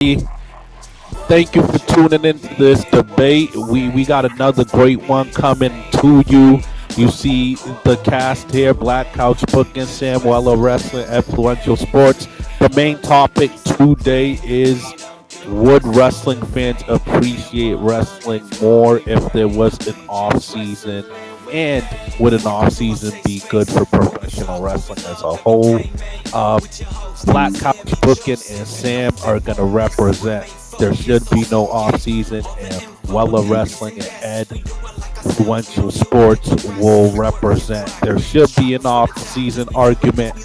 Thank you for tuning into this debate. We got another great one coming to you. You see the cast here: Black Couch Booking, Sam Weller Wrestling, Influential Sports. The main topic today is: would wrestling fans appreciate wrestling more if there was an off season? And would an off season be good for professional wrestling as a whole? Um, Black Couch Booking and Sam are going to represent. There should be no off season, and Wella Wrestling and Ed Influential Sports will represent. There should be an off season argument.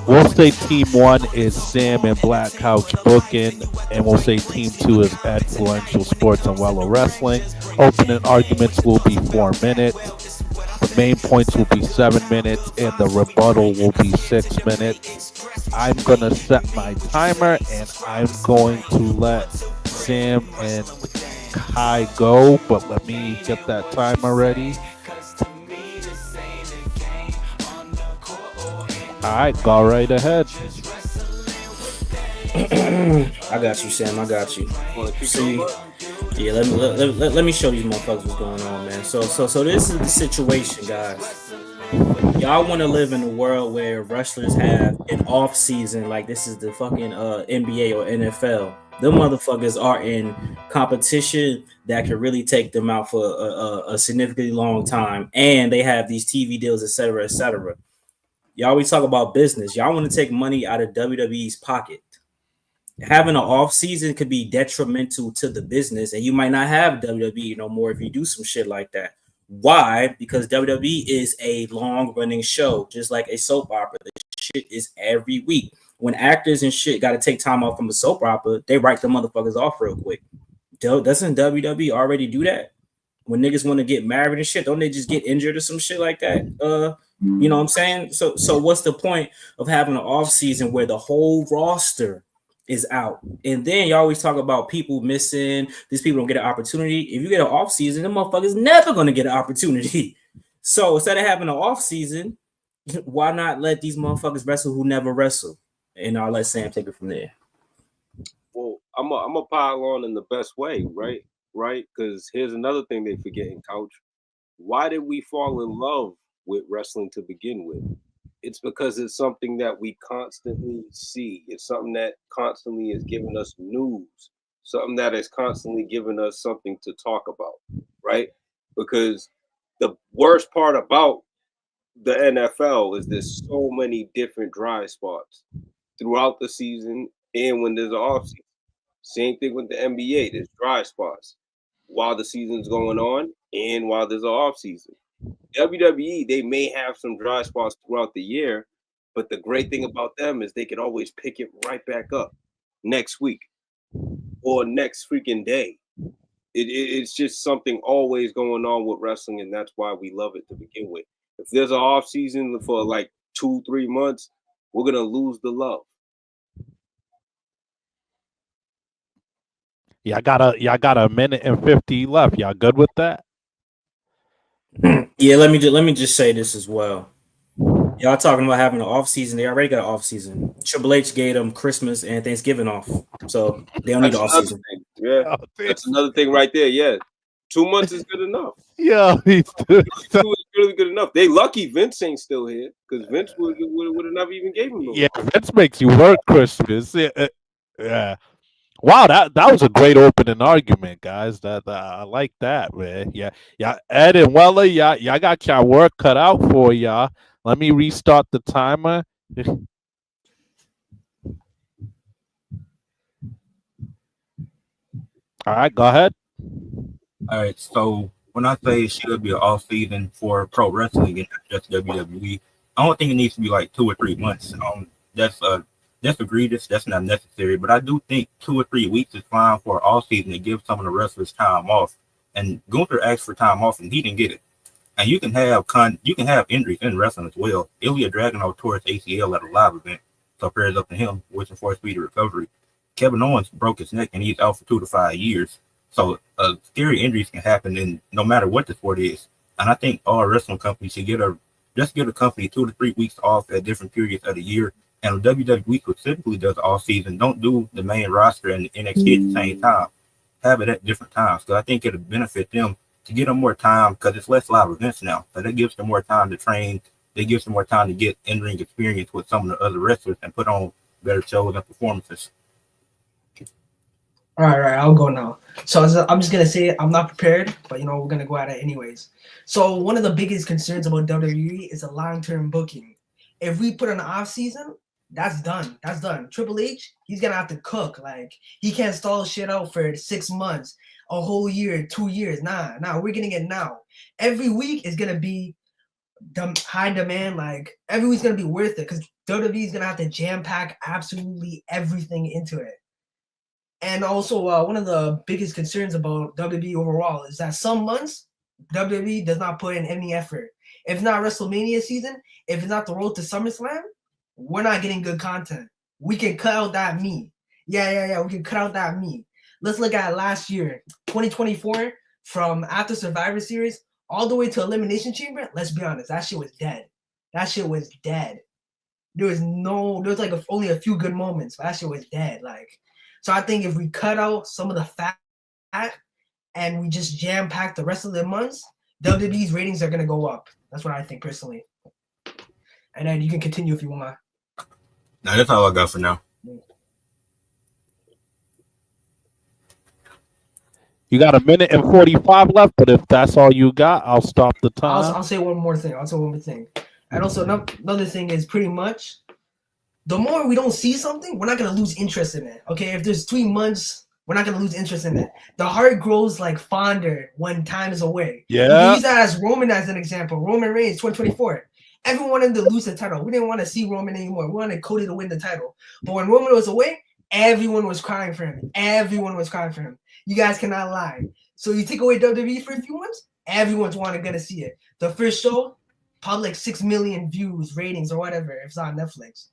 We'll say team one is Sam and Black Couch Booking, and we'll say team two is Influential Sports and Wella Wrestling. Opening arguments will be 4 minutes. The main points will be 7 minutes, and the rebuttal will be 6 minutes. I'm going to set my timer, and I'm going to let Sam and Kai go, but let me get that timer ready. All right, go right ahead. I got you, Sam. I got you. See, yeah. Let me show these motherfuckers what's going on, man. So this is the situation, guys. Y'all want to live in a world where wrestlers have an off season, like this is the fucking NBA or NFL. Them motherfuckers are in competition that can really take them out for a significantly long time, and they have these TV deals, etc., etc. Y'all always talk about business. Y'all want to take money out of WWE's pocket. Having an off season could be detrimental to the business, and you might not have WWE no more if you do some shit like that. Why? Because WWE is a long running show, just like a soap opera. The shit is every week. When actors and shit got to take time off from a soap opera, they write the motherfuckers off real quick. Doesn't WWE already do that? When niggas want to get married and shit, don't they just get injured or some shit like that? You know what I'm saying? So what's the point of having an off season where the whole roster is out? And then you always talk about people missing. These people don't get an opportunity. If you get an off season, the motherfucker's never going to get an opportunity. So instead of having an off season, why not let these motherfuckers wrestle who never wrestle? And I'll let Sam take it from there. Well, I'm a pile on in the best way, right? Right? Because here's another thing they forgetting, Couch. Why did we fall in love with wrestling to begin with? It's because it's something that we constantly see. It's something that constantly is giving us news, something that is constantly giving us something to talk about, right? Because the worst part about the NFL is there's so many different dry spots throughout the season and when there's an off season. Same thing with the NBA. There's dry spots while the season's going on and while there's an off season. WWE, they may have some dry spots throughout the year, but the great thing about them is they can always pick it right back up next week or next freaking day. It's just something always going on with wrestling, and that's why we love it to begin with. If there's an off season for like 2-3 months, we're gonna lose the love. Y'all got a minute and 50 left. Y'all good with that? Yeah, let me just say this as well. Y'all talking about having an off season? They already got an off season. Triple H gave them Christmas and Thanksgiving off, so they don't need an off season. Yeah, that's another thing right there. Yeah, 2 months is good enough. Yeah, it's really good enough. They lucky Vince ain't still here because Vince would have never even gave him. Yeah, Vince makes you work Christmas. Yeah. Wow, that was a great opening argument, guys. That I like that, man. Yeah, Ed and Weller, y'all got your work cut out for y'all. Let me restart the timer. All right, go ahead. All right, so when I say it should be an off season for pro wrestling and not just WWE, I don't think it needs to be like 2 or 3 months. That's egregious. That's not necessary. But I do think 2 or 3 weeks is fine for all season to give some of the wrestlers time off. And Gunther asked for time off, and he didn't get it. And you can have injuries in wrestling as well. Ilya Dragunov tore his ACL at a live event, so prayers up to him, wishing for a speedy recovery. Kevin Owens broke his neck, and he's out for 2 to 5 years. So scary injuries can happen, in no matter what the sport is. And I think all wrestling companies should just give a company 2 to 3 weeks off at different periods of the year And WWE specifically does all season. Don't do the main roster and NXT at the same time. Have it at different times. So I think it'll benefit them to get them more time because it's less live events now. So that gives them more time to train. It gives them more time to get in-ring experience with some of the other wrestlers and put on better shows and performances. All right, I'll go now. So I'm just gonna say I'm not prepared, but we're gonna go at it anyways. So one of the biggest concerns about WWE is a long-term booking. If we put an off season, that's done. That's done. Triple H, he's gonna have to cook. Like he can't stall shit out for 6 months, a whole year, 2 years. Nah, we're getting it now. Every week is gonna be high demand. Like every week's gonna be worth it because WWE is gonna have to jam pack absolutely everything into it. And also, one of the biggest concerns about WWE overall is that some months WWE does not put in any effort. If it's not WrestleMania season, if it's not the road to SummerSlam, we're not getting good content. We can cut out that meat. Yeah. We can cut out that meat. Let's look at last year, 2024, from after Survivor Series all the way to Elimination Chamber. Let's be honest, that shit was dead. There was like only a few good moments, but that shit was dead. Like. So I think if we cut out some of the fat and we just jam pack the rest of the months, WWE's ratings are gonna go up. That's what I think personally. And then you can continue if you want. Now that's all I got for now. You got 1 minute and 45 left, but if that's all you got, I'll stop the time. I'll say one more thing. And also another thing is pretty much the more we don't see something, we're not going to lose interest in it. Okay, if there's 3 months, we're not going to lose interest in it. The heart grows like fonder when time is away. Yeah. You can use that as Roman as an example. Roman Reigns, 2024. Everyone wanted to lose the title. We didn't want to see Roman anymore. We wanted Cody to win the title. But when Roman was away, everyone was crying for him. You guys cannot lie. So you take away WWE for a few months, everyone's going to see it. The first show, probably like 6 million views, ratings, or whatever, if it's on Netflix.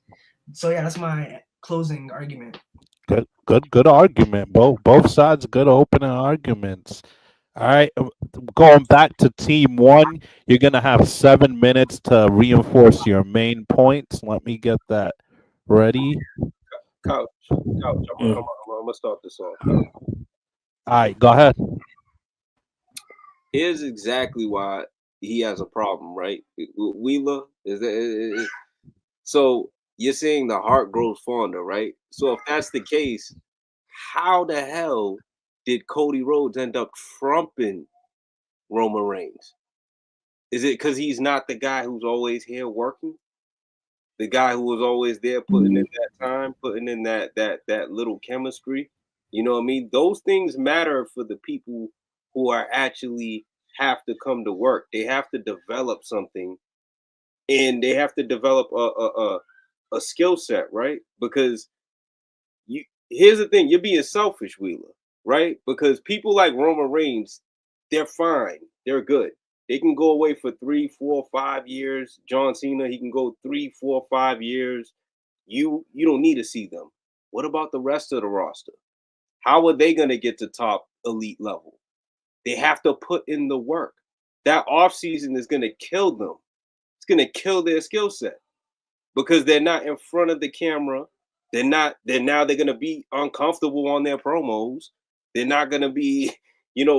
So yeah, that's my closing argument. Good argument. Both sides good opening arguments. All right, going back to team one, you're gonna have 7 minutes to reinforce your main points. Let me get that ready. Couch. I'm gonna start this off. All right, go ahead. Here's exactly why he has a problem, right? Wheeler so. You're saying the heart grows fonder, right? So if that's the case, how the hell did Cody Rhodes end up trumping Roman Reigns? Is it because he's not the guy who's always here working? The guy who was always there putting in that time, putting in that little chemistry? You know what I mean? Those things matter for the people who are actually have to come to work. They have to develop something, and they have to develop a skill set, right? Because here's the thing, you're being selfish, Wheeler, right? Because people like Roman Reigns, they're fine, they're good. They can go away for 3, 4, 5 years. John Cena, he can go 3, 4, 5 years. You don't need to see them. What about the rest of the roster? How are they going to get to top elite level? They have to put in the work. That offseason is going to kill them. It's going to kill their skill set. Because they're not in front of the camera. They're going to be uncomfortable on their promos. They're not going to be,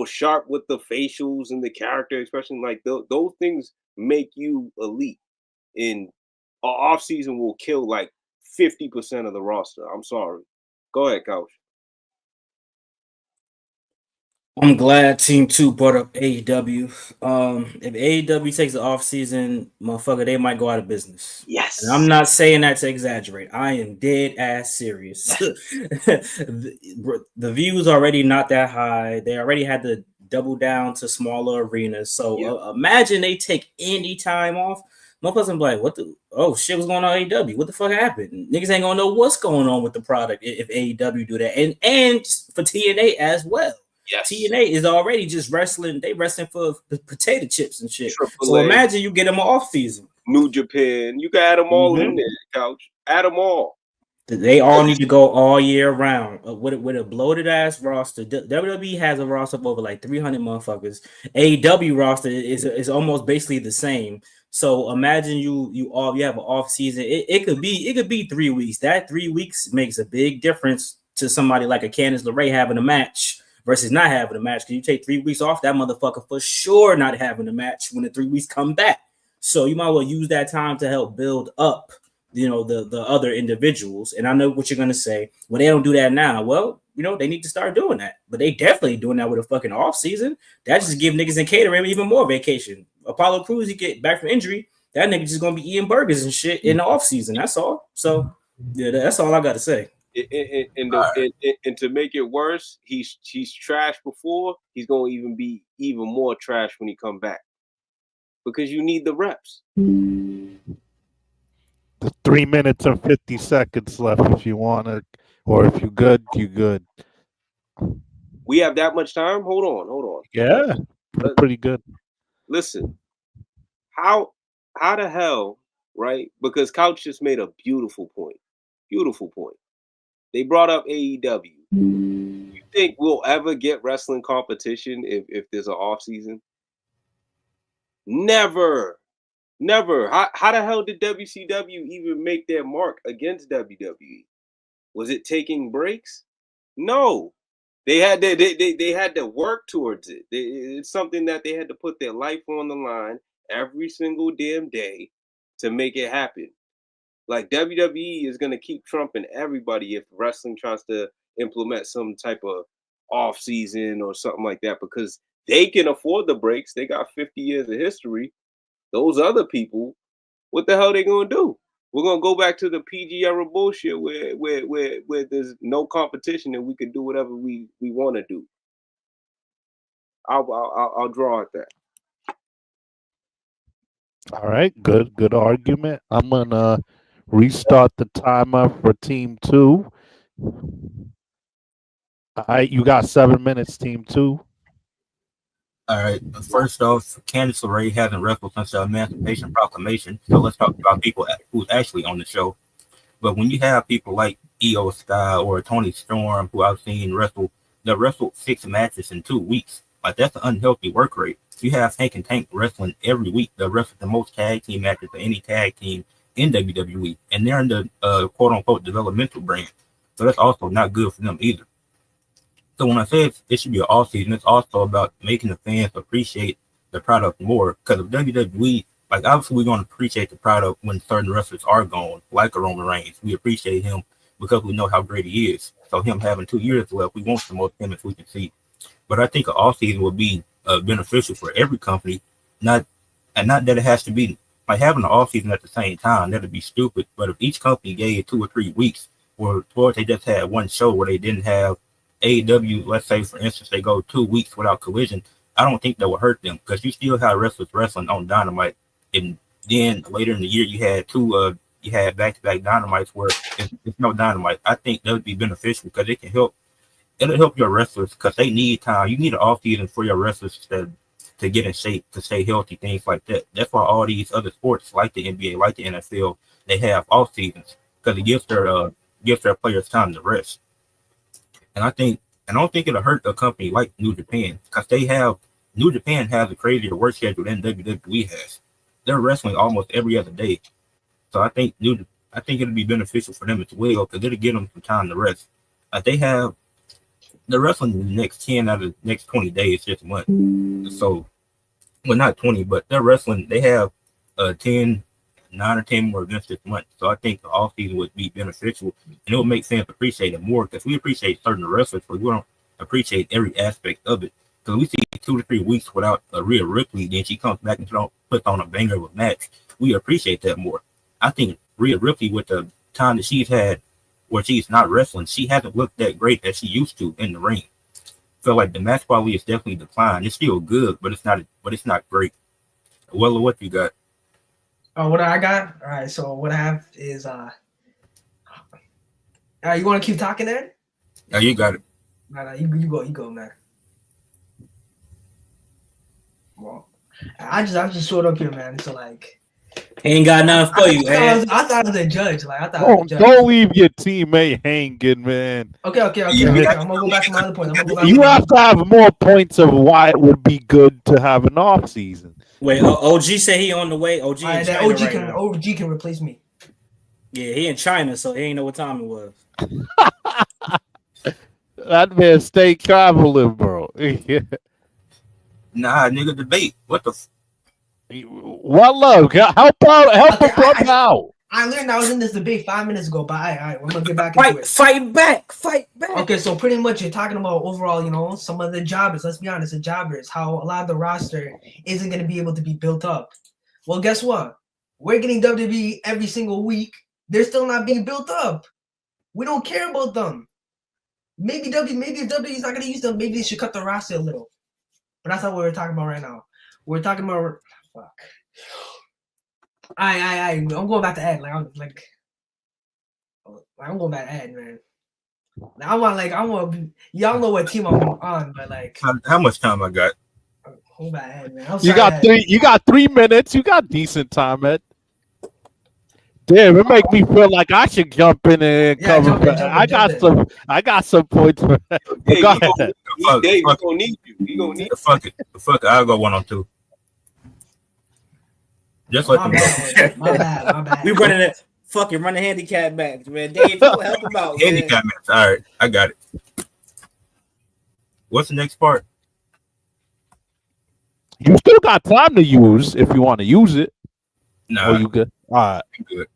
sharp with the facials and the character expression. Like those things make you elite. And off season will kill like 50% of the roster. I'm sorry. Go ahead, Coach. I'm glad Team 2 brought up AEW. If AEW takes the off season, motherfucker, they might go out of business. Yes. And I'm not saying that to exaggerate. I am dead ass serious. The views already not that high. They already had to double down to smaller arenas. So imagine they take any time off. Motherfuckers be like, what the? Oh shit, what's going on at AEW? What the fuck happened? Niggas ain't gonna know what's going on with the product if AEW do that. And for TNA as well. Yes. TNA is already just wrestling. They wrestling for the potato chips and shit. So imagine you get them off season. New Japan. You can add them all in there, Couch. Add them all. They all need to go all year round with a bloated ass roster. WWE has a roster of over like 300 motherfuckers. AEW roster is almost basically the same. So imagine you have an off season. It could be 3 weeks. That 3 weeks makes a big difference to somebody like a Candice LeRae having a match versus not having a match. Because you take 3 weeks off, that motherfucker for sure not having a match when the 3 weeks come back. So you might well use that time to help build up the other individuals. And I know what you're gonna say. Well, they don't do that now. Well, they need to start doing that. But they definitely doing that with a fucking off season. That just give niggas in catering even more vacation. Apollo Crews, he get back from injury. That nigga just gonna be eating burgers and shit in the off season. That's all. So yeah, that's all I gotta say. And to make it worse, he's trash before. He's gonna even be even more trash when he come back because you need the reps. 3 minutes and 50 seconds left if you want to, or if you're good, you good. We have that much time? Hold on. Yeah, pretty good. Listen, how the hell, right? Because Couch just made a beautiful point. Beautiful point. They brought up AEW. You think we'll ever get wrestling competition if there's an off season? Never. How the hell did WCW even make their mark against WWE? Was it taking breaks? No. They had to work towards it. It's something that they had to put their life on the line every single damn day to make it happen. Like WWE is gonna keep trumping everybody if wrestling tries to implement some type of off season or something like that because they can afford the breaks. They got 50 years of history. Those other people, what the hell they gonna do? We're gonna go back to the PG era bullshit where there's no competition and we can do whatever we want to do. I'll draw at that. All right, good argument. I'm gonna restart the timer for Team 2. All right, you got 7 minutes, Team 2. All right. First off, Candice LeRae hasn't wrestled since the Emancipation Proclamation. So let's talk about people who's actually on the show. But when you have people like Io Sky or Tony Storm, who I've seen wrestle, they wrestled 6 matches in 2 weeks. Like, that's an unhealthy work rate. You have Hank and Tank wrestling every week. They wrestle the most tag team matches of any tag team in WWE. And they're in the quote-unquote developmental brand. So that's also not good for them either. So when I say it should be an off season, it's also about making the fans appreciate the product more. Because of WWE, like obviously we're going to appreciate the product when certain wrestlers are gone, like a Roman Reigns. We appreciate him because we know how great he is. So him having 2 years left, we want the most him as we can see. But I think an off season would be beneficial for every company. Not that it has to be like having an off season at the same time. That'd be stupid. But if each company gave 2 or 3 weeks, or they just had one show where they didn't have AEW, let's say for instance, they go 2 weeks without Collision, I don't think that would hurt them because you still have wrestlers wrestling on Dynamite, and then later in the year you had back-to-back Dynamites where it's no Dynamite. I think that would be beneficial because it'll help your wrestlers because they need time. You need an off season for your wrestlers to get in shape, to stay healthy, things like that. That's why all these other sports like the NBA, like the NFL, they have off seasons because it gives their players time to rest. And I don't think it'll hurt a company like New Japan because New Japan has a crazier work schedule than WWE has. They're wrestling almost every other day, so I think it'll be beneficial for them as well because it'll give them some time to rest. Like they're wrestling the next 10 out of the next 20 days this month. So, well, not 20, but they're wrestling. They have 9 or 10 more events this month. So I think the off season would be beneficial and it would make fans appreciate it more because we appreciate certain wrestlers, but we don't appreciate every aspect of it. Because we see 2 to 3 weeks without Rhea Ripley, then she comes back and puts on a banger of a match. We appreciate that more. I think Rhea Ripley, with the time that she's had where she's not wrestling, she hasn't looked that great as she used to in the ring. Feel like the match quality is definitely declined. It's still good, but it's not great. Well, what you got? What I got? All right. So what I have is you want to keep talking there? Oh, you got it. No, you go, man. Well, I just showed up here, man. So like, He ain't got nothing for you, man. I thought I was a judge. Like I thought I was a judge. Don't leave your teammate hanging, man. Okay. I'm gonna go back to my other point. You have to have more points of why it would be good to have an off season. Wait, OG said he on the way. OG in China OG can replace me. Yeah, he in China, so he ain't know what time it was. That man stay traveling, bro. Nah, nigga, debate. What the? What love? Help a brother out. I learned I was in this debate 5 minutes ago, but I'm gonna get back into it. Fight back. Okay, so pretty much you're talking about overall, some of the jobbers. Let's be honest, the jobbers, how a lot of the roster isn't gonna be able to be built up. Well, guess what? We're getting WWE every single week. They're still not being built up. We don't care about them. Maybe if WWE's not gonna use them, maybe they should cut the roster a little. But that's not what we're talking about right now. We're talking about fuck. I'm going back to Ed. I'm going back to Ed, man. I want y'all know what team I'm on, but how much time I got? Hold back, Ed, man. You got 3 minutes. You got decent time, Ed. Damn, it make me feel like I should jump in and cover. I got some points for that. Hey, go ahead. Dave, we gonna need you. We gonna need. Fuck it. I'll go 1-on-2. Just let them go. My bad. We running it. Fucking run the handicap match, man. Dave, help him out. Handicap match. All right, I got it. What's the next part? You still got time to use if you want to use it. No, you good? All right. I'm good.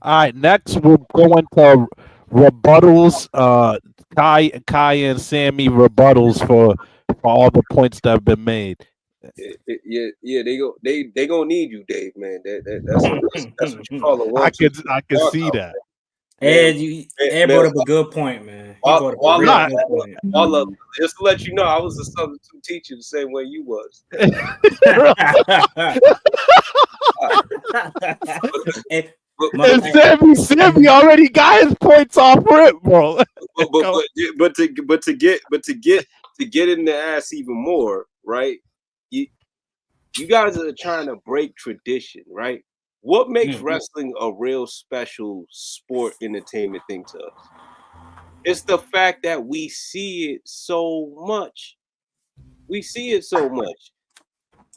All right. Next, we're going to rebuttals. Kai and Sammy rebuttals for all the points that have been made. Yeah, they gonna need you, Dave, man. That's what you call a I can see that. Ed brought up a good point, man. Just to let you know, I was a substitute teacher the same way you was. Sammy already got his points off rip, bro. but to get in the ass even more, right? You guys are trying to break tradition, right? What makes wrestling a real special sport entertainment thing to us? It's the fact that we see it so much.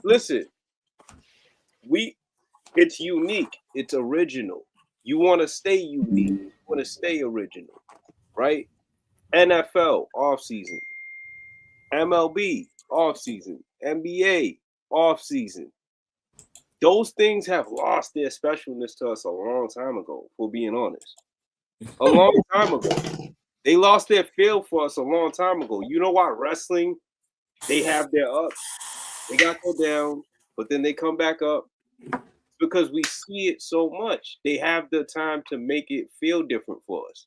Listen, it's unique. It's original. You want to stay unique. You want to stay original, right? NFL offseason, MLB offseason, NBA offseason. Those things have lost their specialness to us a long time ago, for being honest. A long time ago. They lost their feel for us a long time ago. You know why wrestling, they have their ups. They got to go down, but then they come back up. Because we see it so much. They have the time to make it feel different for us.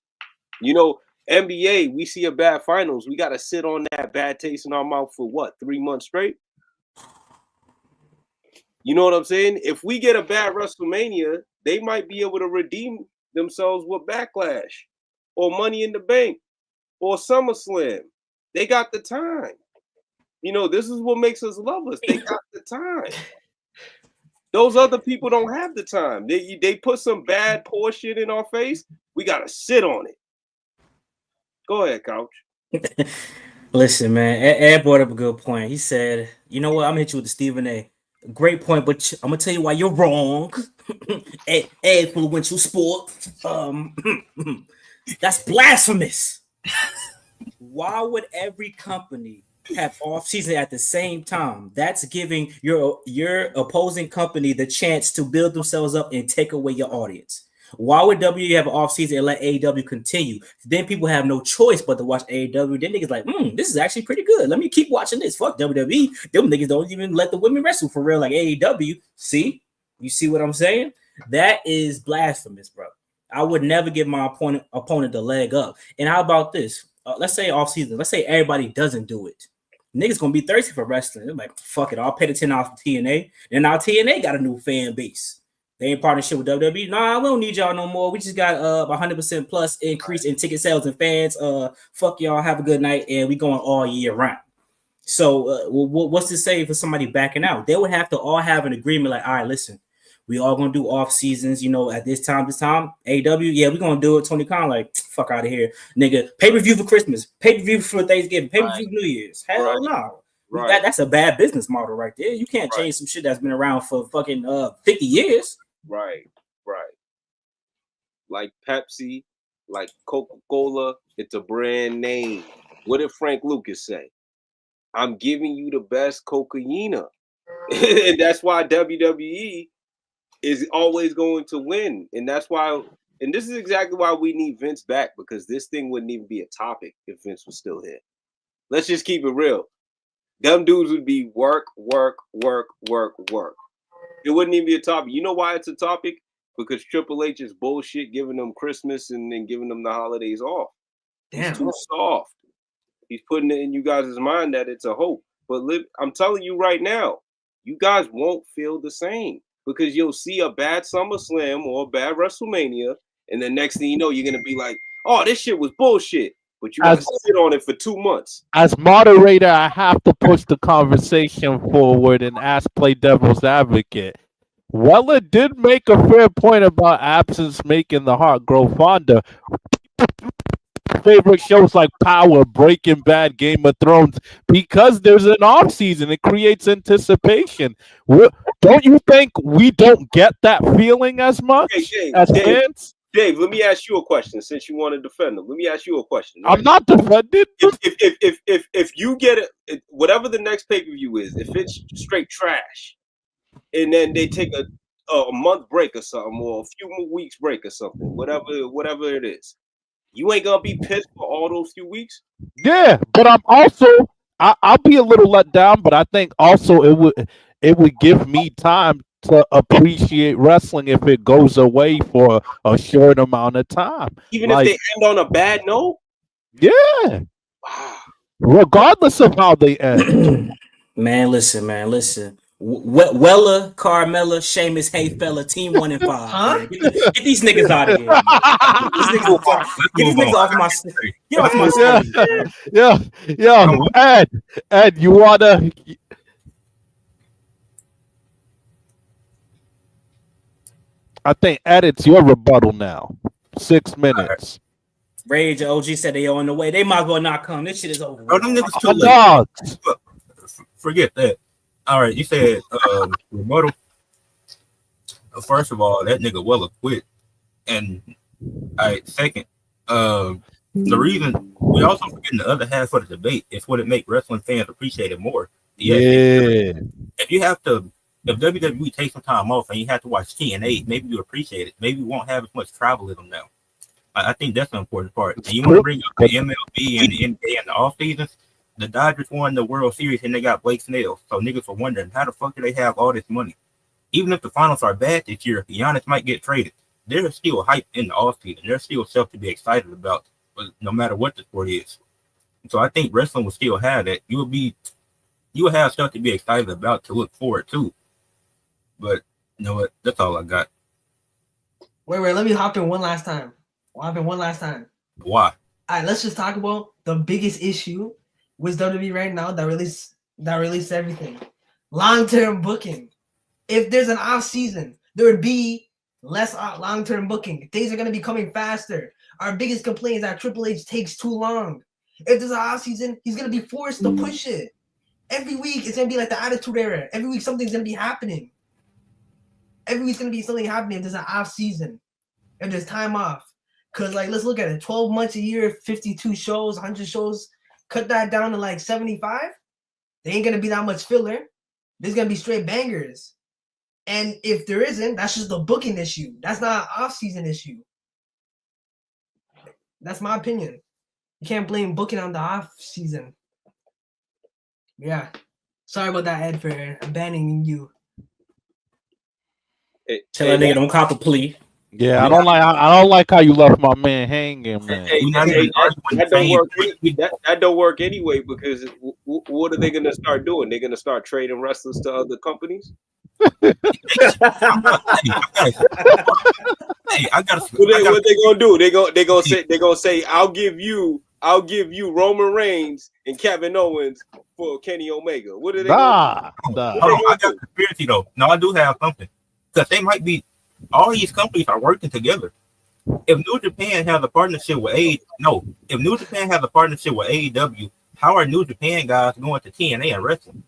NBA, we see a bad finals. We got to sit on that bad taste in our mouth for what, 3 months straight? You know what I'm saying? If we get a bad WrestleMania, they might be able to redeem themselves with Backlash or Money in the Bank or SummerSlam. They got the time. This is what makes us love us. They got the time. Those other people don't have the time. They put some bad, poor shit in our face. We got to sit on it. Go ahead, Couch. Listen, man. Ed brought up a good point. He said, you know what? I'm going to hit you with the Stephen A. Great point, but I'm going to tell you why you're wrong. Influential sport. That's blasphemous. Why would every company have off season at the same time? That's giving your opposing company the chance to build themselves up and take away your audience. Why would WWE have an off season and let AEW continue? Then people have no choice but to watch AEW. Then niggas like, this is actually pretty good. Let me keep watching this. Fuck WWE. Them niggas don't even let the women wrestle for real like AEW. See? You see what I'm saying? That is blasphemous, bro. I would never give my opponent the leg up. And how about this? Let's say off season. Let's say everybody doesn't do it. Niggas gonna be thirsty for wrestling. They're like, fuck it, I'll pay the $10 for TNA. And now TNA got a new fan base. They ain't partnership with WWE. Nah, we don't need y'all no more. We just got 100% plus increase in ticket sales and fans. Fuck y'all, have a good night, and we going all year round. So what's to say for somebody backing out? They would have to all have an agreement like, all right, listen, we all gonna do off seasons, at this time, AEW, yeah, we're gonna do it. Tony Khan, like, fuck out of here, nigga. Pay-per-view for Christmas, pay-per-view for Thanksgiving, pay-per-view for New Year's. Hell no. Right. That's a bad business model right there. You can't change some shit that's been around for fucking 50 years. Right. Like Pepsi, like Coca-Cola, it's a brand name. What did Frank Lucas say? I'm giving you the best cocaina. And that's why WWE is always going to win. And that's why, and this is exactly why we need Vince back, because this thing wouldn't even be a topic if Vince was still here. Let's just keep it real. Them dudes would be work. It wouldn't even be a topic. You know why it's a topic? Because Triple H is bullshit giving them Christmas and then giving them the holidays off. Damn. He's too soft. He's putting it in you guys' mind that it's a hope. But I'm telling you right now, you guys won't feel the same, because you'll see a bad SummerSlam or a bad WrestleMania, and the next thing you know, you're going to be like, oh, this shit was bullshit. But you got to sit on it for 2 months. As moderator, I have to push the conversation forward and play devil's advocate. Weller did make a fair point about absence making the heart grow fonder. Favorite shows like Power, Breaking Bad, Game of Thrones, because there's an off season, it creates anticipation. Don't you think we don't get that feeling as much as fans? Dave, let me ask you a question. Since you want to defend them, let me ask you a question. Right? I'm not defending. If you get it, whatever the next pay-per-view is, if it's straight trash, and then they take a month break or something, or a few more weeks break or something, whatever it is, you ain't gonna be pissed for all those few weeks. Yeah, but I'm also I'll be a little let down, but I think also it would give me time to appreciate wrestling if it goes away for a short amount of time. Even if they end on a bad note? Yeah. Wow. Regardless of how they end. Man, listen. Weller, Carmella, Sheamus, Hey Fella, Team 1 and 5. Huh? Get these niggas out of here. Get these niggas off my stage. Get off my stage. Yeah. Ed, you wanna... I think Ed, it's your rebuttal now. 6 minutes. Rage OG said they on the way. They might as well not come. This shit is over. Oh, them niggas too late. Forget that. All right, you said rebuttal. First of all, that nigga Weller quit. And all right, second, the reason we also forgetting the other half of the debate is what it make wrestling fans appreciate it more. If WWE takes some time off and you have to watch TNA, maybe you appreciate it. Maybe you won't have as much tribalism now. I think that's an important part. And you want to bring up the MLB and the NBA and the off seasons. The Dodgers won the World Series and they got Blake Snell. So niggas were wondering, how the fuck do they have all this money? Even if the finals are bad this year, Giannis might get traded. There's still hype in the off season. There's still stuff to be excited about, no matter what the sport is. So I think wrestling will still have that. You will have stuff to be excited about, to look forward to. But you know what? That's all I got. Wait, let me hop in one last time. Why? Why? All right, let's just talk about the biggest issue with WWE right now that released everything. Long-term booking. If there's an off season, there would be less long-term booking. Things are going to be coming faster. Our biggest complaint is that Triple H takes too long. If there's an off season, he's going to be forced to push it. Every week, it's going to be like the Attitude Era. Every week, something's going to be happening. Every week's going to be something happening if there's an off season. If there's time off. Because, let's look at it. 12 months a year, 52 shows, 100 shows. Cut that down to 75. There ain't going to be that much filler. There's going to be straight bangers. And if there isn't, that's just a booking issue. That's not an off-season issue. That's my opinion. You can't blame booking on the off-season. Yeah. Sorry about that, Ed, for abandoning you. Tell that nigga don't cop a plea. Yeah, I don't like how you left my man hanging, man. That don't work anyway, because what are they gonna start doing? They're gonna start trading wrestlers to other companies. I got. What they gonna do? They gonna say, I'll give you I'll give you Roman Reigns and Kevin Owens for Kenny Omega. What are they Nah, gonna nah. do? Hold on, I got conspiracy though. No, I do have something because they might be. All these companies are working together. If New Japan has a partnership with if New Japan has a partnership with AEW, how are New Japan guys going to TNA and wrestling?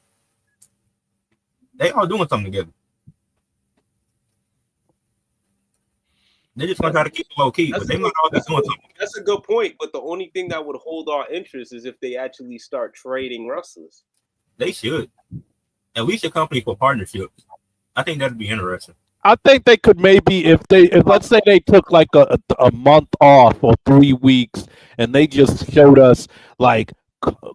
They all doing something together. They just gonna try to keep it low key, but they might all be doing something. That's a good point, but the only thing that would hold our interest is if they actually start trading wrestlers. They should. At least a company for partnerships. I think that'd be interesting. I think they could maybe if let's say they took like a month off or 3 weeks and they just showed us like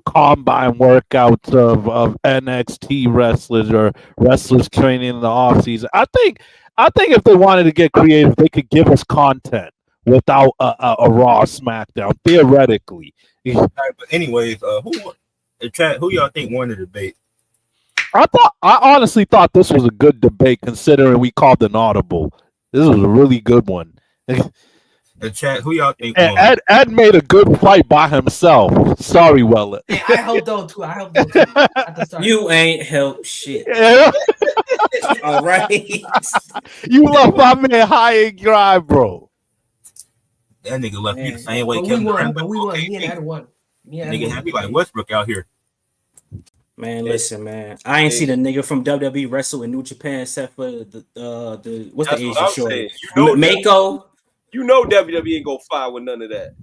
combine workouts of NXT wrestlers or wrestlers training in the off season. I think if they wanted to get creative, they could give us content without a Raw SmackDown theoretically. All right, but anyways, who y'all think won the debate? I honestly thought this was a good debate considering we called an audible. This was a really good one. The chat, who y'all think won? Ed made a good fight by himself. Sorry, Weller. Hey, I helped out too. At the start. You ain't helped shit. Yeah. All right. You left my man high and dry, bro. That nigga left me the same way. But we won. Me and Ed won. Nigga had me like Westbrook out here. Man, listen, man. I ain't seen a nigga from WWE wrestle in New Japan except for the what's the Asian shorty? Mako. You know WWE ain't gonna fire with none of that.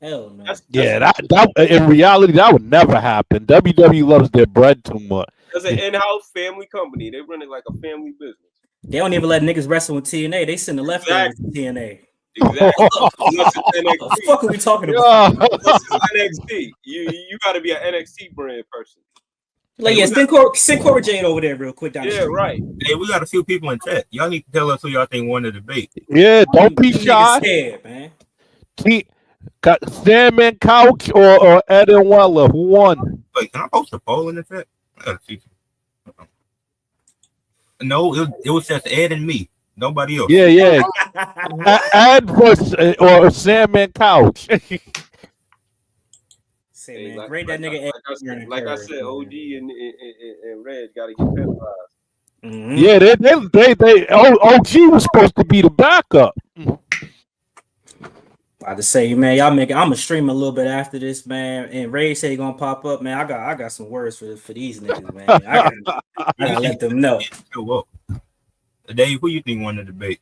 Hell no. That in reality that would never happen. WWE loves their bread too much. It's an in-house family company. They run it like a family business. They don't even let niggas wrestle in TNA. They send the leftovers to TNA. Exactly. Unless it's NXT. What the fuck are we talking about? Unless it's NXT. You got to be an NXT brand person. Like, send Cora Jade over there real quick down the street. Right. Hey, we got a few people in chat. Y'all need to tell us who y'all think won the debate. Yeah, don't be shy. Scared, man. Sam and Couch or Ed and Weller, who won? Wait, can I post a poll in the chat? I gotta see. No, it was just Ed and me. Nobody else. Yeah. Ed versus or Sam and Couch. Say, man, grade that nigga. Like I said, OG and Red got to get penalized. Mm-hmm. Yeah, they OG was supposed to be the backup. About to say, man, y'all make it. I'm gonna stream a little bit after this, man. And Ray said he gonna pop up, man. I got some words for these niggas, man. I gotta let them know. Dave, who you think won the debate?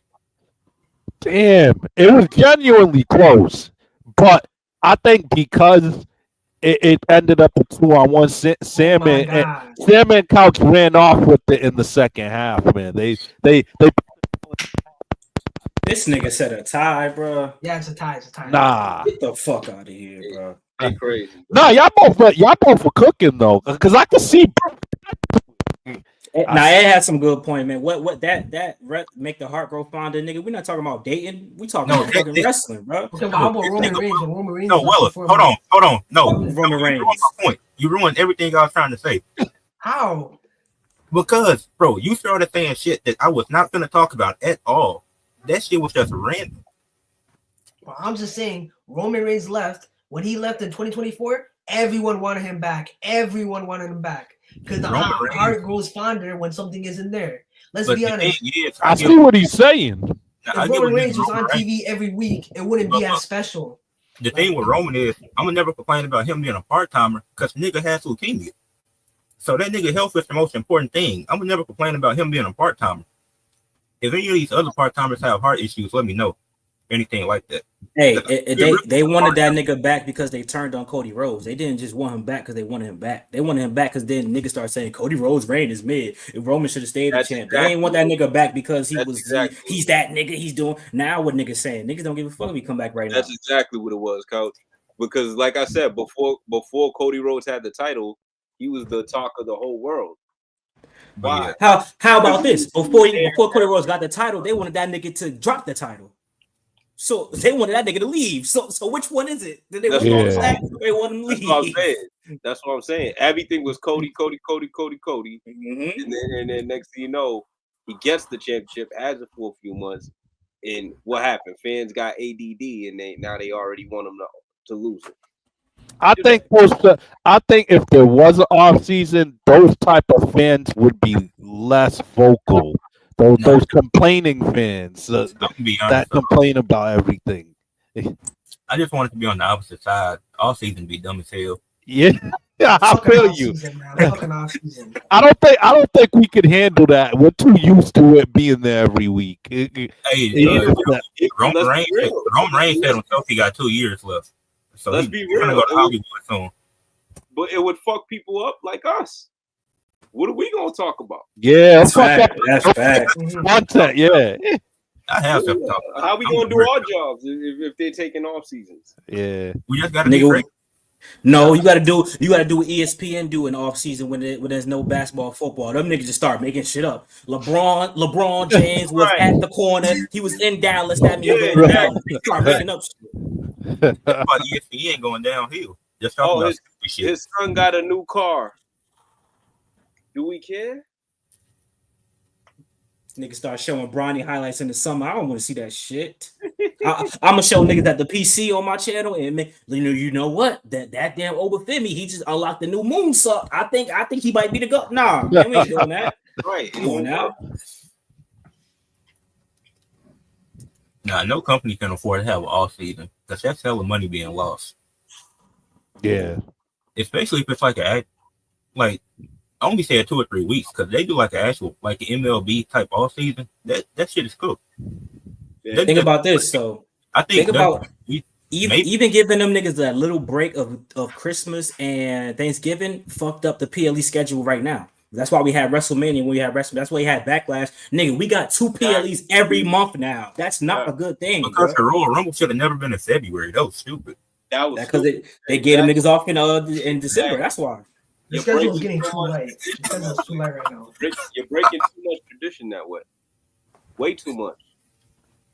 Damn, it was genuinely close, but I think because it ended up a 2-on-1. Sam and Couch ran off with it in the second half, man. They This nigga said a tie, bro. Yeah, it's a tie. Nah. Get the fuck out of here, bro. They crazy. Nah, y'all both were cooking though, because I could see. Now it had some good point, man. What that make the heart grow fonder, nigga? We're not talking about dating. We talking about fucking wrestling, bro. Okay, but how about Roman Reigns? Roman Reigns. No, Weller, hold on. No, Roman Reigns. You ruined my point. You ruined everything I was trying to say. How? Because, bro, you started saying shit that I was not going to talk about at all. That shit was just random. Well, I'm just saying, Roman Reigns left. When he left in 2024, everyone wanted him back. Because the heart grows fonder when something isn't there. Let's be honest. I see what he's saying. If Roman Reigns was on TV every week, it wouldn't be as special. The thing with Roman is, I'm gonna never complain about him being a part-timer because nigga has leukemia. So that nigga health is the most important thing. I'm gonna never complain about him being a part-timer. If any of these other part-timers have heart issues, let me know. Anything like that. Hey, they wanted that nigga back because they turned on Cody Rhodes. They didn't just want him back because they wanted him back. They wanted him back because then niggas started saying Cody Rhodes' reign is mid. If Roman should have stayed the champ. They ain't want that nigga back because he's that nigga. He's doing now what niggas saying. Niggas don't give a fuck if he come back right now. That's exactly what it was, Coach. Because like I said, before Cody Rhodes had the title, he was the talk of the whole world. Why? How about this? Before Cody Rhodes got the title, they wanted that nigga to drop the title. So they wanted that nigga to leave. So which one is it? Did they want they want him to leave? That's what I'm saying. Everything was Cody. Mm-hmm. And then next thing you know, he gets the championship, has it for a few months. And what happened? Fans got ADD and they already want him to lose it. I think if there was an off season, those type of fans would be less vocal. Those complaining fans I'm gonna be that honest. complain about everything. I just wanted to be on the opposite side. All season be dumb as hell. Yeah, I Fucking feel off you. season, man. Fucking off season. I don't think we can handle that. We're too used to it being there every week. Hey, Let's Roman be real. Reigns said himself he got 2 years left. So Let's he's be gonna real. go to Hollywood soon. But it would fuck people up like us. What are we gonna talk about? Yeah, That's fact. That's fact. content. Yeah, I have something. How we gonna do our jobs if they're taking off seasons? yeah. We just gotta be Nigga, great. no, you gotta do what ESPN do in off season when there's no basketball, football. Them niggas just start making shit up. LeBron James was Right. at the corner. He was in Dallas. That means Yeah, in Dallas. They start making up shit. That's why ESPN going downhill. Just talking about stupid shit. His son got a new car. Do we care? Niggas start showing Bronny highlights in the summer. I don't want to see that shit. I'm gonna show niggas at the PC on my channel, and you know what? That damn Obafemi, he just unlocked the new moonsault. I think he might be the go. Nah, man, we ain't doing that. Right. Come on now. Nah, no company can afford to have an off season because that's hella money being lost. Yeah. Especially if it's like I only said 2 or 3 weeks because they do like an actual like an MLB type off season. That shit is cooked. Yeah. Think about this. So I think about even giving them niggas that little break of Christmas and Thanksgiving fucked up the PLE schedule right now. That's why we had WrestleMania when we had WrestleMania. That's why we had Backlash. Nigga, we got 2 PLEs every month now. That's not a good thing. Because the Royal Rumble should have never been in February. That was stupid. That was because they gave them niggas off in December. That's why. The schedule's getting too light. The schedule's too light right now. You're breaking too much tradition that way. Way too much.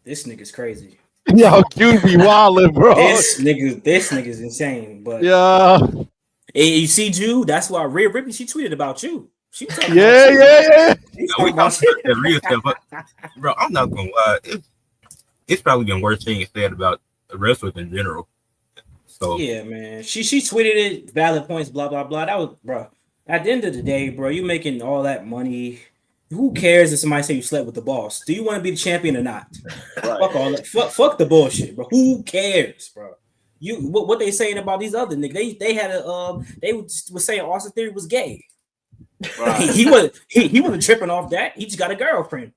This nigga's crazy. Yo, you be wildin', bro. This nigga's insane. But yeah. Hey, you see, Jew? That's why Rhea Ripley, she tweeted about you. She was talking Yeah. We talking about that real stuff, but bro, I'm not gonna lie. It's probably been worse things said about wrestlers in general. So yeah, man. She tweeted it, valid points, blah blah blah. That was, bro. At the end of the day, bro, you making all that money. Who cares if somebody say you slept with the boss? Do you want to be the champion or not? Right. Fuck all that. Fuck the bullshit, bro. Who cares, bro? You what they saying about these other niggas? They had a they was saying Austin Theory was gay. Right. he wasn't tripping off that. He just got a girlfriend.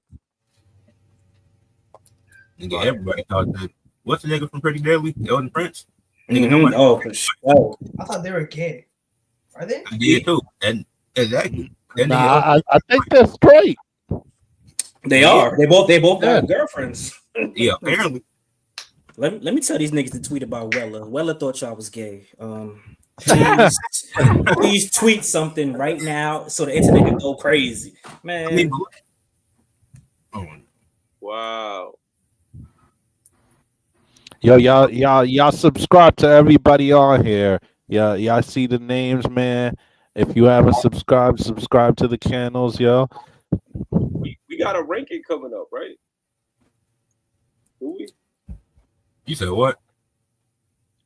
nigga, everybody thought that. What's the nigga from Pretty Deadly? Elton Prince. Nigga, Mm-hmm. nobody. Oh, for sure. I thought they were gay. Are they? I did too. And exactly. That Nah, I think they're straight. They are. They both got girlfriends. yeah, apparently. Let me tell these niggas to tweet about Wella. Wella thought y'all was gay. Please tweet something right now so the internet can go crazy, man. Wow. Yo, y'all subscribe to everybody on here. Yeah, y'all see the names, man. If you haven't subscribed to the channels, yo. We got a ranking coming up, right? Do we? You said what?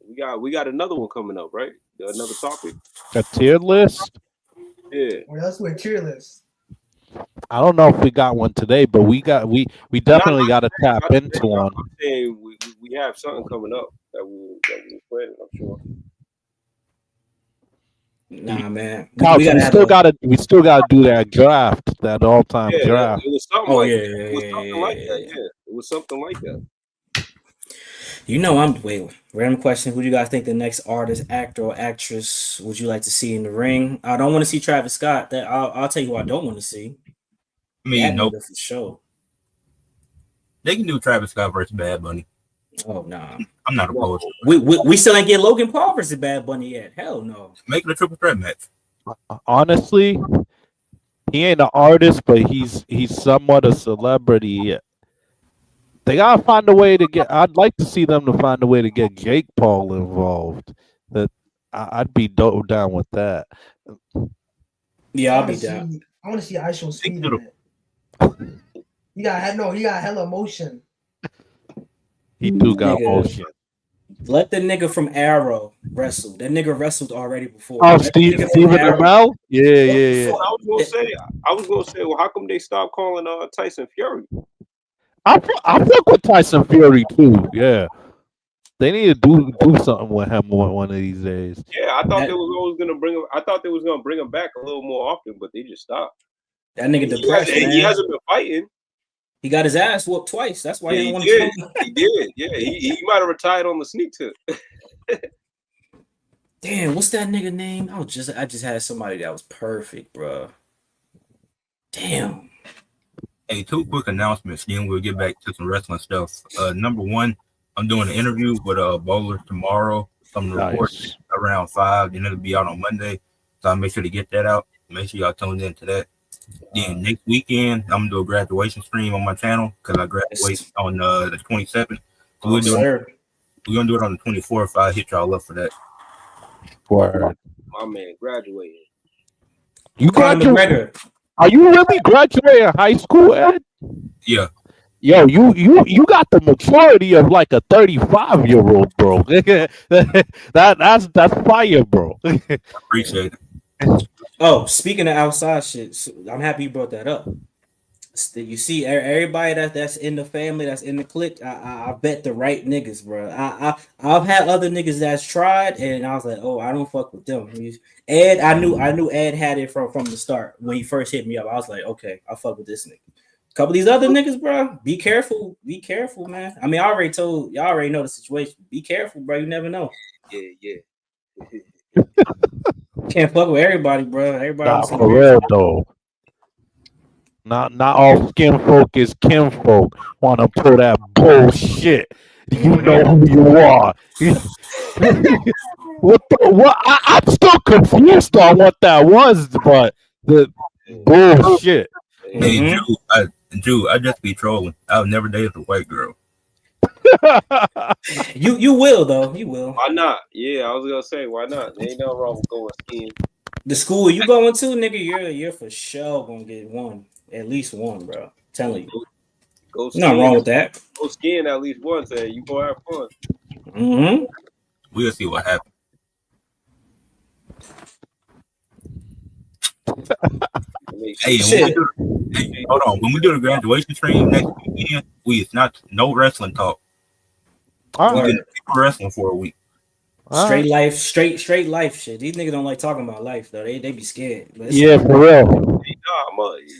We got another one coming up, right? Another topic. A tier list? Yeah. What else with tier list? I I don't know if we got one today, but we definitely got to tap into one. I'm saying we have something coming up that we'll plan, I'm sure. Nah, man. Couch, we still gotta do that draft, that all-time Yeah, draft. it was something Oh, like yeah, that. It was something like that. yeah. Yeah, it was something like that. You know, random question. Who do you guys think the next artist, actor, or actress would you like to see in the ring? I don't want to see Travis Scott. That I'll tell you who I don't want to see. I mean, no, for sure. they can do Travis Scott versus Bad Bunny. Oh nah. I'm not opposed. We still ain't get Logan Paul versus Bad Bunny yet. Hell no. Make it a triple threat match. Honestly, he ain't an artist, but he's somewhat a celebrity. They gotta find a way to get. I'd like to see them to find a way to get Jake Paul involved. That I'd be down with that. Yeah, I'll be down. I want to see Ice Speed in it. He got hella motion. He do got Nigga. motion. Let the nigga from Arrow wrestle. That nigga wrestled already before. Oh, Let the nigga from Stephen Arrow- Amell? Yeah. I was gonna say, well, how come they stopped calling Tyson Fury? I fuck with Tyson Fury too. Yeah, they need to do something with him one of these days. Yeah, I thought they was always gonna bring him. I thought they was gonna bring him back a little more often, but they just stopped. That nigga depressed, man. He hasn't been fighting. He got his ass whooped twice. That's why he didn't want to come. He did. Yeah, he might have retired on the sneak tip. Damn, what's that nigga name? I just had somebody that was perfect, bro. Damn. Hey, two quick announcements. Then we'll get back to some wrestling stuff. Number one, I'm doing an interview with Bowler tomorrow. I'm gonna report around 5. Then it'll be out on Monday. So I'll make sure to get that out. Make sure y'all tuned in to that. Then next weekend, I'm gonna do a graduation stream on my channel because I graduate on the 27th. So we're gonna do it on the 24th. I'll hit y'all up for that. Word. My man graduated. You graduated? Are you really graduating high school, Ed? Yeah. Yo, you got the maturity of like a 35-year-old, bro. that's fire, bro. Appreciate it. Oh, speaking of outside shit, I'm happy you brought that up. You see, everybody that's in the family, that's in the clique, I bet the right niggas, bro. I've had other niggas that's tried, and I was like, oh, I don't fuck with them. Ed, I knew Ed had it from the start when he first hit me up. I was like, okay, I fuck with this nigga. A couple of these other niggas, bro, be careful, man. I mean, I already told y'all already know the situation. Be careful, bro. You never know. Yeah. Can't fuck with everybody, bro. Everybody. Nah, for real though. Not all skin folk is kin folk. Wanna pull that bullshit. You know who you are. What? I'm still confused on what that was, but the bullshit. Hey, Drew, I just be trolling. I've never dated a white girl. You will though. You will. Why not? Yeah, I was gonna say why not. There ain't nothing wrong with going skiing. The school you going to, nigga, you're for sure gonna get one. At least one, bro. I'm telling you. Go skiing. Nothing wrong with that. Go skiing at least once, and you gonna have fun. Mm-hmm. We'll see what happens. Hey, hold on. When we do the graduation stream next weekend, it's not no wrestling talk. We're getting wrestling for a week. Straight life, straight life shit. These niggas don't like talking about life though. They be scared. Yeah, for real.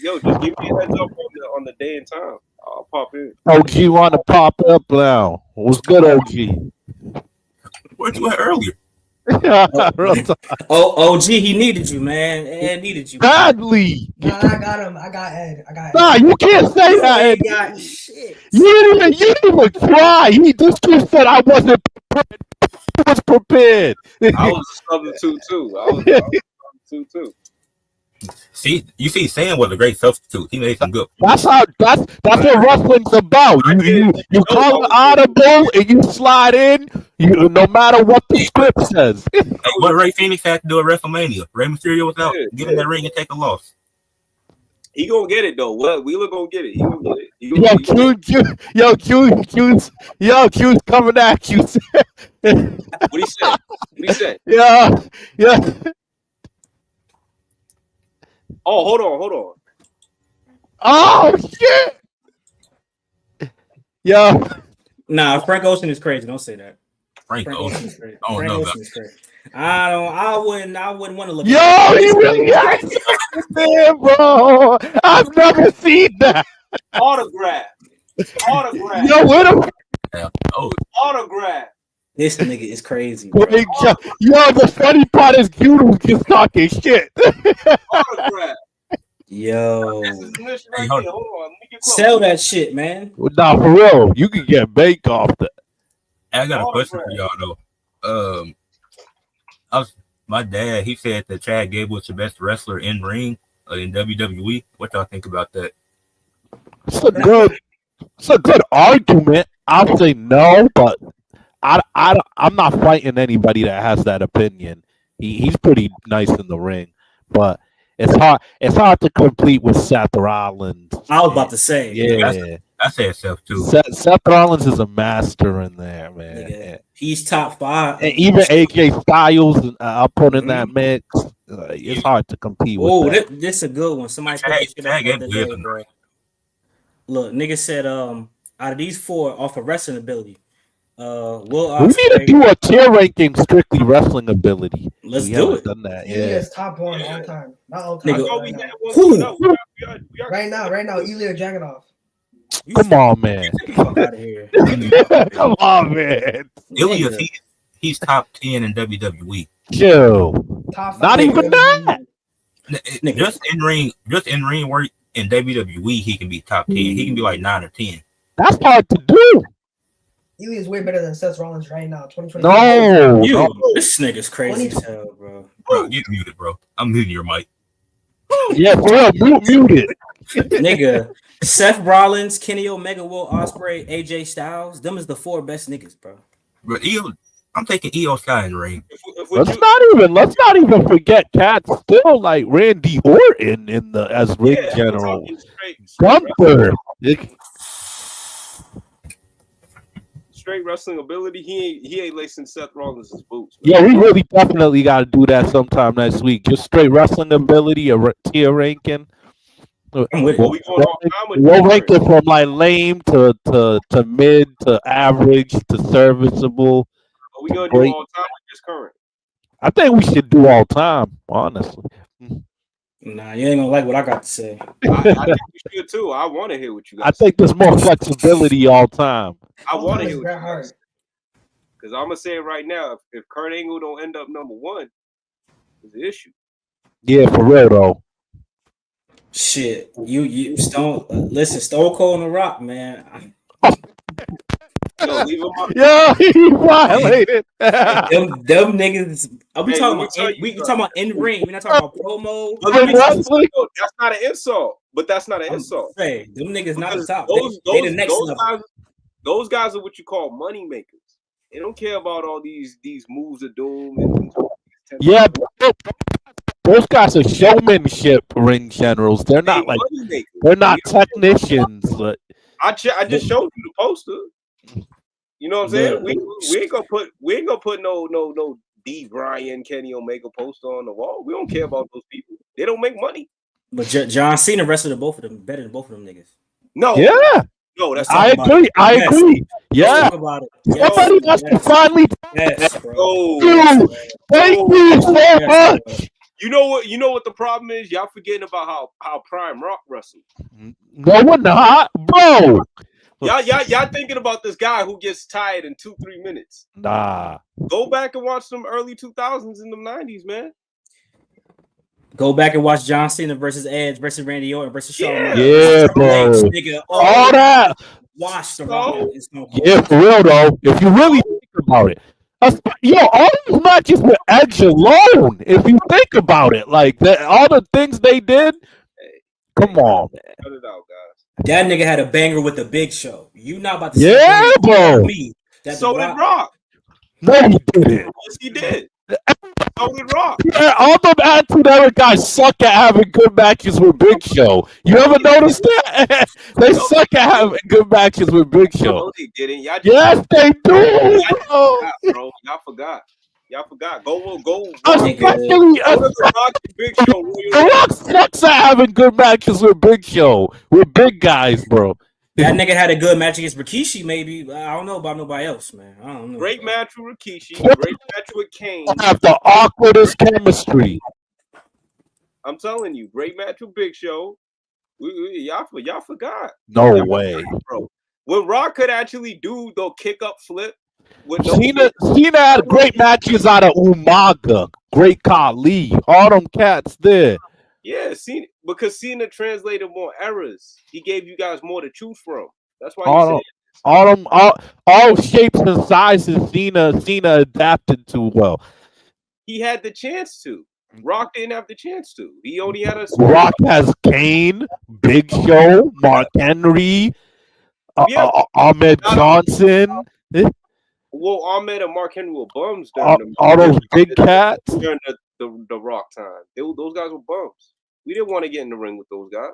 Yo, just give me a heads up on the day and time. I'll pop in. OG want to pop up now. What's good, OG? Where'd you at earlier? OG, he needed you, man. Ed needed you badly. Nah, I got him. I got Ed. Nah, you can't say that. Ed. Got shit. You didn't even try. This kid said I wasn't prepared. I was prepared. I was a substitute too. I was a substitute too. See, you see, Sam was a great substitute. He made some good. That's what wrestling's about. You call an audible and you slide in. No matter what the script says. Hey, what Ray Phoenix had to do at WrestleMania? Rey Mysterio was out. Get in that ring and take a loss. He gonna get it though. What Wheeler gonna get it? He gonna get it. Yo, Q's coming at you. What he said? Yeah. Oh, hold on. Oh shit. Yo. Nah, Frank Ocean is crazy. Don't say that. Frank Ocean is crazy. Oh, Frank no, Ocean is crazy. I wouldn't want to look. Yo, he really man, bro. I've never seen that. Autograph. Yo, what a autograph. This nigga is crazy. Yo, the funny part is Q just talking shit. Autograph. Yo. Hey, hold on. Sell that shit, man. Nah, for real. You can get bake off that. I got a question for y'all though. My dad, he said that Chad Gable was the best wrestler in ring in WWE. What y'all think about that? It's a good argument. I'll say no, but I'm not fighting anybody that has that opinion. He's pretty nice in the ring, but it's hard to compete with Seth Rollins. I was about to say, yeah. I said Seth too. Seth Rollins is a master in there, man. Nigga, he's top 5. And even AJ Styles, I'll put in that mix. It's hard to compete with that. This is a good one. Somebody put this shit up the other day, bro. Look, nigga said, out of these 4, off of wrestling ability, Will Ospreay. We need to do a tier ranking strictly wrestling ability. Let's do it. Done that. Elia's top 1 all time. Not all time. Nigga, right now, Ilya Dragunov. Come on, man. Fuck out of here. Come on, man. Ilya, he's top 10 in WWE. Chill. Not even that. Just in ring work in WWE, he can be top 10. He can be like 9 or 10. That's hard to do. Ilya is way better than Seth Rollins right now. 2020. No. This nigga's crazy as hell, bro. Bro, get muted, bro. I'm muting your mic. Yeah, bro, mute it. Nigga, Seth Rollins, Kenny Omega, Will Ospreay, AJ Styles. Them is the 4 best niggas, bro. But I'm taking Io Sky in the ring. Let's not even forget cats still like Randy Orton in the as ring general. Gunther. Straight wrestling ability, he ain't lacing Seth Rollins' boots. Yeah, we really definitely got to do that sometime next week. Just straight wrestling ability, a tier ranking. We'll rank it from like lame to mid to average to serviceable. Are we gonna do all time or just current? I think we should do all time, honestly. Nah, you ain't gonna like what I got to say. I think we should too. I want to hear what you got. I think there's more flexibility all time. I want to hear what you got. Because I'm gonna say it right now. If Kurt Angle don't end up number 1, it's an issue. Yeah, for real though. Shit, you Stone. Listen, Stone Cold and The Rock, man. Leave him up. Yeah, he violated. them niggas. We talking about in ring. We're not talking about promo. That's not an insult. But that's not an insult. Hey, them niggas not the top. They the next level. Those guys are what you call money makers. They don't care about all these moves of doom. Yeah, those guys are showmanship ring generals. They're not like they're not technicians. But I just showed you the poster. You know what I'm saying? We ain't gonna put no D Bryan, Kenny Omega poster on the wall. We don't care about those people. They don't make money. But John Cena wrestled both of them better than both of them niggas. No. Yeah. No, that's I agree. I agree. Yeah. Somebody has to finally. Yes, bro. Oh, thank you so much. You know what the problem is? Y'all forgetting about how Prime Rock wrestled. No, we're not, bro. Y'all thinking about this guy who gets tired in 2-3 minutes. Nah. Go back and watch some early 2000s and the 90s, man. Go back and watch John Cena versus Edge versus Randy Orton versus Shawn. Yeah, bro. Nigga, all that. Watch the Rock. Yeah, for real though. If you really think about it, all these matches with Edge alone. If you think about it, like that, all the things they did. Come on, man. Cut it out, guys. That nigga had a banger with the Big Show. You not about to say bro. Me. So did Rock. No, he didn't. Yes, he did. So did Rock. Yeah, all them Attitude Era guys suck at having good matches with Big Show. You ever notice that? They suck at having good matches with Big Show. No, they didn't. Yes, they do. Bro. Y'all forgot. Go. Especially the Rock and Big Show. The Rock sucks at having good matches with Big Show, with big guys, bro. That nigga had a good match against Rikishi, maybe. I don't know about nobody else, man. I don't know. Great match with Rikishi. Great match with Kane. Have the awkwardest chemistry. I'm telling you, great match with Big Show. Y'all forgot. No way, bro. When Rock could actually do the kick up flip. Cena had great matches out of Umaga, Great Khali, all them cats there. Yeah, because Cena translated more errors. He gave you guys more to choose from. That's why all shapes and sizes Cena adapted to well. He had the chance to. Rock didn't have the chance to. He only had a Rock has Kane, Big Show, Mark Henry, Ahmed Johnson. Well, Ahmed and Mark Henry were bums during all those big cats during the Rock time. Those guys were bums. We didn't want to get in the ring with those guys.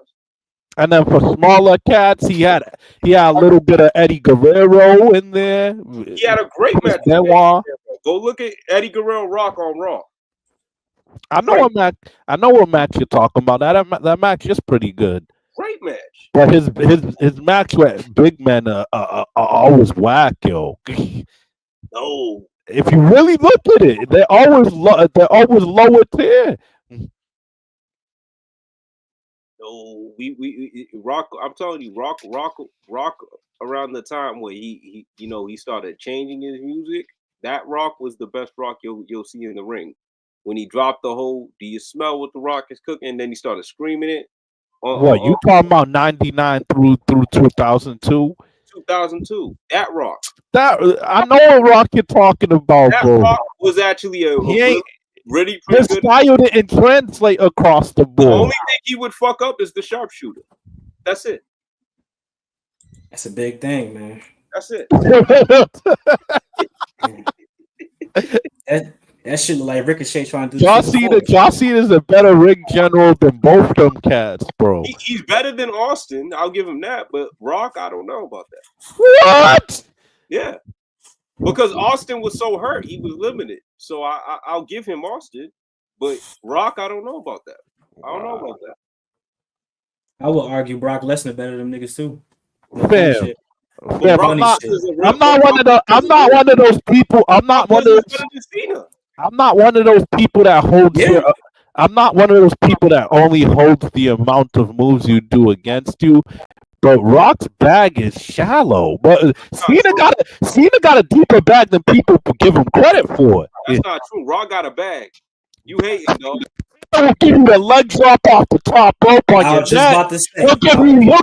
And then for smaller cats, he had a little bit of Eddie Guerrero in there. He had a great match. Benoit. Go look at Eddie Guerrero Rock on Raw. I know what match. I know what match you're talking about. That match is pretty good. Great match. But his match with big men are always whack, yo. No. If you really look at it, they're always lower tier. No, we Rock. I'm telling you, Rock around the time where he started changing his music. That Rock was the best Rock you'll see in the ring. When he dropped the whole "Do you smell what the Rock is cooking?" and then he started screaming it. What you talking about? 99 through 2002. 2002. That Rock. That I know what Rock you're talking about, that bro. Rock was actually a really his good. style didn't translate across the The board. only thing he would fuck up is the sharpshooter. That's it. That's a big thing, man. That's it. That shit look like Ricochet trying to do. John Cena is a better ring general than both them cats, bro. He's better than Austin. I'll give him that. But Rock, I don't know about that. What? Yeah, because Austin was so hurt, he was limited. So I'll give him Austin. But Rock, I don't know about that. I don't know about that. I would argue Brock Lesnar better than them niggas too. Fam. I'm not one of those people. I'm not one of those people that holds I'm not one of those people that only holds the amount of moves you do against you. But Rock's bag is shallow. But Cena got a deeper bag than people give him credit for. That's not true. Rock got a bag. You hate it, dog. We'll give you the leg drop off the top rope on your neck. We'll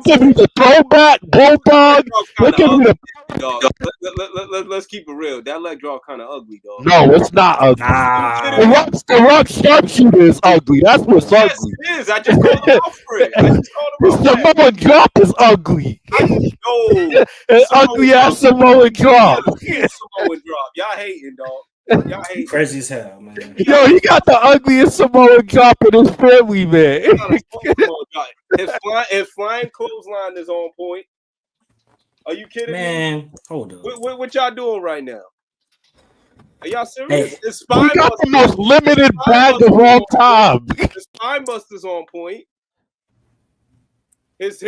give you the throwback bulldog. We'll give you the. Let's keep it real. That leg drop kind of ugly, dog. No, it's not ugly. The Rock sharpshooter is ugly. That's what's ugly. It is. I just called him out for it. The Samoan drop is ugly. It's ugly ass Samoan drop. Samoan drop. Y'all hating, dog. Y'all hate crazy as hell, man. Yo, he got the ugliest Samoan drop in his family, man. His flying clothesline is on point. Are you kidding me? Man, hold on. What y'all doing right now? Are y'all serious? Hey, he got the most limited bag of all time. His spine buster's on point. His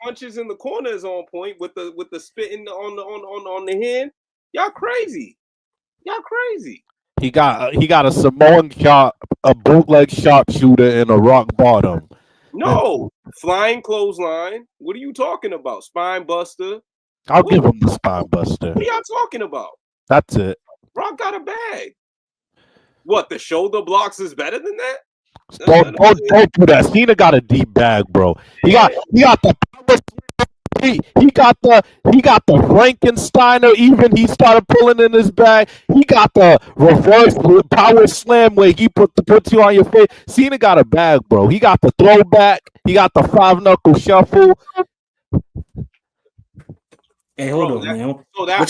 punches in the corner is on point with the spitting on the hand. Y'all crazy. Y'all crazy. He got a Samoan shot, a bootleg sharpshooter, and a rock bottom. No, flying clothesline. What are you talking about? Spine buster. I'll give him the spine buster. What are y'all talking about? That's it. Rock got a bag. What, the shoulder blocks is better than that? Don't do that. Cena got a deep bag, bro. He got the power. He got the Frankensteiner. Even he started pulling in his bag. He got the reverse power slam where he puts you on your face. Cena got a bag, bro. He got the throwback. He got the 5-knuckle shuffle. Hey, hold on, man. So that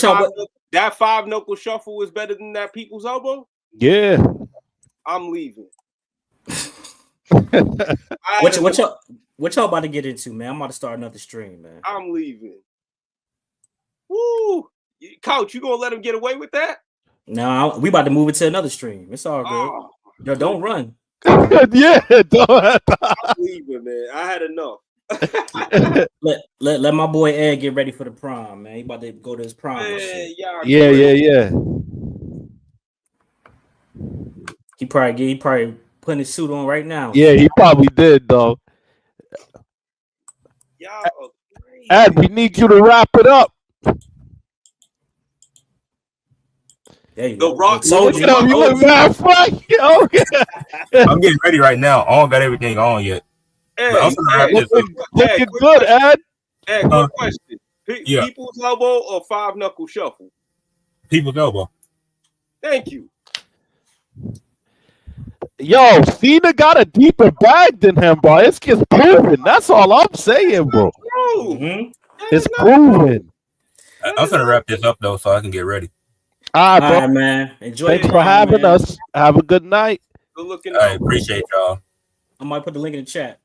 5-knuckle shuffle is better than that people's elbow? Yeah. I'm leaving. What y'all about to get into, man? I'm about to start another stream, man. I'm leaving. Woo! Coach, you gonna let him get away with that? No, we about to move it to another stream. It's all good. Oh, Yo, don't run. Yeah, don't. I'm leaving, man. I had enough. let my boy Ed get ready for the prom, man. He about to go to his prom. Yeah. He probably putting his suit on right now. Yeah, he probably did, though. Ed, we need you to wrap it up. There you go. go. Rock. You look mad funny. I'm getting ready right now. I don't got everything on yet. Looking good, Ed. Ed, good question. Yeah. People's elbow or 5-knuckle shuffle? People's elbow. Thank you. Yo, Cena got a deeper bag than him, bro. It's just proven. That's all I'm saying, bro. Mm-hmm. It's proven. I'm gonna wrap this up though, so I can get ready. All right, bro. All right, man. Enjoy. Thanks for having us. Have a good night. Good looking. I appreciate y'all. I might put the link in the chat.